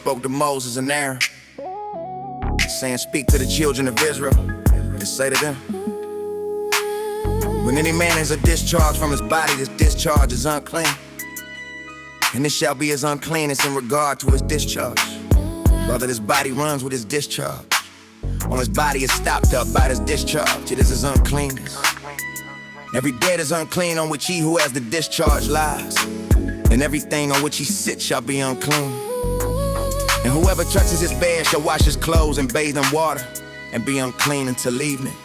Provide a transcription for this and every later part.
spoke to Moses and Aaron, saying, speak to the children of Israel and say to them, when any man has a discharge from his body, this discharge is unclean. And this shall be his uncleanness in regard to his discharge. Whether this body runs with his discharge, or his body is stopped up by this discharge, it is his uncleanness. Every bed is unclean on which he who has the discharge lies, and everything on which he sits shall be unclean. And whoever touches his bed shall wash his clothes and bathe in water, and be unclean until evening.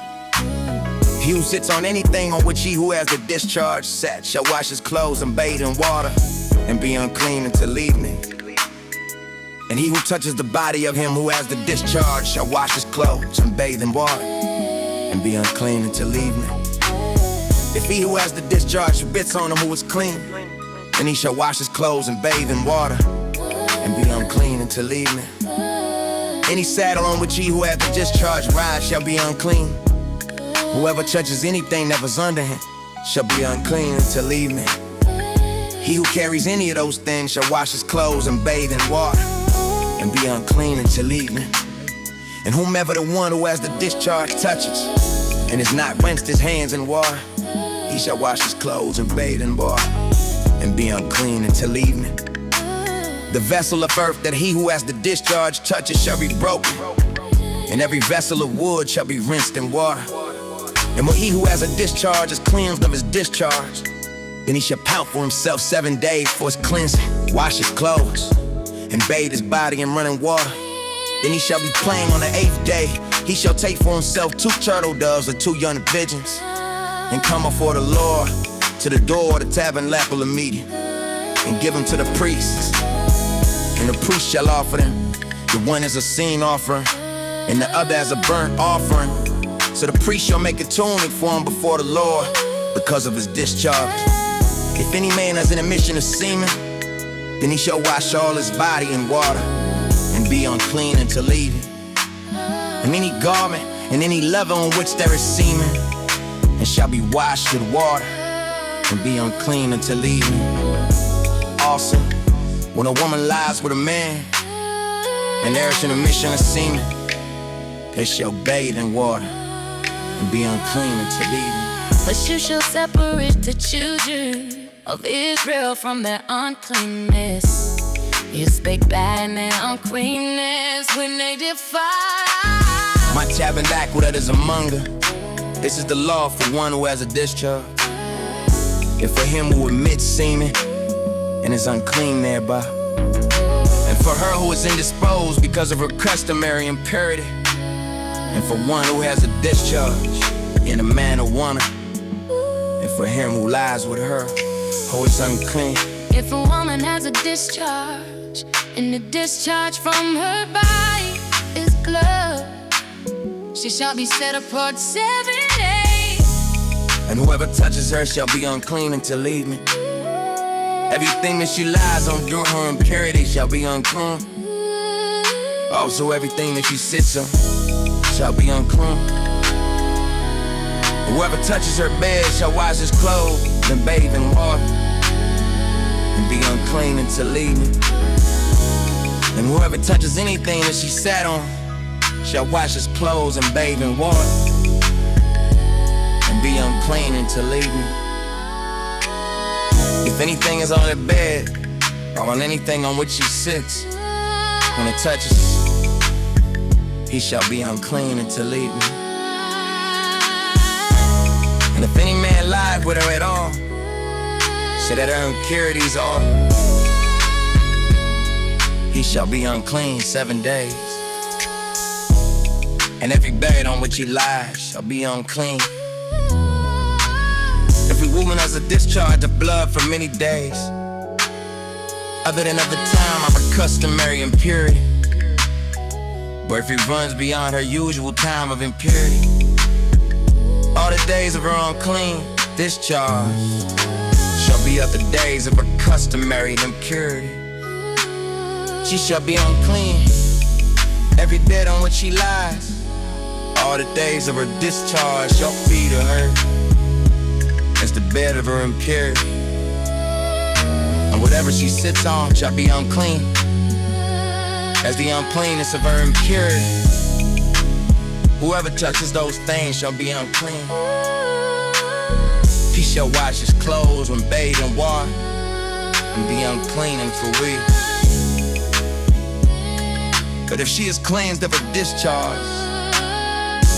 He who sits on anything on which he who has the discharge sat shall wash his clothes and bathe in water, and be unclean until evening. And he who touches the body of him who has the discharge shall wash his clothes and bathe in water, and be unclean until evening. If he who has the discharge spits on him who is clean, then he shall wash his clothes and bathe in water, and be unclean until evening. Any saddle on which he who has the discharge rides shall be unclean. Whoever touches anything that was under him shall be unclean until evening. He who carries any of those things shall wash his clothes and bathe in water, and be unclean until evening. And whomever the one who has the discharge touches, and has not rinsed his hands in water, he shall wash his clothes and bathe in water, and be unclean until evening. The vessel of earth that he who has the discharge touches shall be broken, and every vessel of wood shall be rinsed in water. And when he who has a discharge is cleansed of his discharge, then he shall pout for himself 7 days for his cleansing, wash his clothes, and bathe his body in running water. Then he shall be plain on the 8th day. He shall take for himself 2 turtle doves or 2 young pigeons, and come before the Lord to the door of the tabernacle of meeting, and give them to the priests. And the priest shall offer them. The one as a sin offering, and the other as a burnt offering. So the priest shall make atonement for him before the Lord because of his discharge. If any man has an emission of semen, then he shall wash all his body in water, and be unclean until evening. And any garment and any leather on which there is semen, and shall be washed with water, and be unclean until evening. Also, when a woman lies with a man, and there is an emission of semen, they shall bathe in water, and be unclean until evening. But you shall separate the children of Israel from their uncleanness. You spake bad in their uncleanness when they defile my tabernacle that is among them. This is the law for one who has a discharge, and for him who emits semen and is unclean thereby, and for her who is indisposed because of her customary impurity, and for one who has a discharge in a man or woman, and for him who lies with her who is unclean. If a woman has a discharge, and the discharge from her body is blood, she shall be set apart 7 days. And whoever touches her shall be unclean until evening. Everything that she lies on during her impurity shall be unclean. Also everything that she sits on shall be unclean. Whoever touches her bed shall wash his clothes and bathe in water, and be unclean until evening. And whoever touches anything that she sat on shall wash his clothes and bathe in water, and be unclean until evening. If anything is on her bed, or on anything on which he sits, when it touches, he shall be unclean until evening. And if any man lied with her at all, so that her impurities are, he shall be unclean 7 days. And every bed on which he lies shall be unclean. Every woman has a discharge of blood for many days, other than of the time of her customary impurity. But if it runs beyond her usual time of impurity, all the days of her unclean discharge shall be of the days of her customary impurity. She shall be unclean every bed on which she lies. All the days of her discharge shall be to her as the bed of her impurity. And whatever she sits on shall be unclean. as the uncleanness of her impurity. Whoever touches those things shall be unclean. He shall wash his clothes when bathed in water, and be unclean and for weeks. But if she is cleansed of her discharge,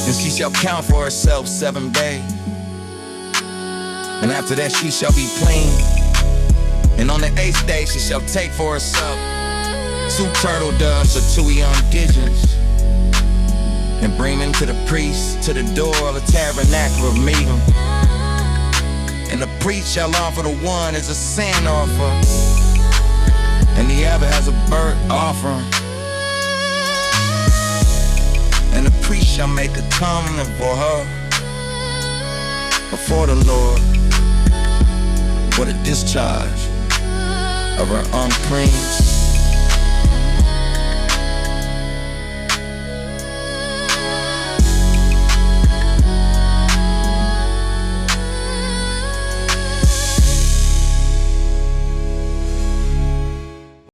then she shall count for herself 7 days. And after that she shall be clean. And on the 8th day she shall take for herself 2 turtle doves or 2 young pigeons, and bring them to the priest to the door of the tabernacle of meeting. And the priest shall offer the one as a sin offering, and the other as a burnt offering. And the priest shall make atonement for her before the Lord for the discharge of her uncleanness.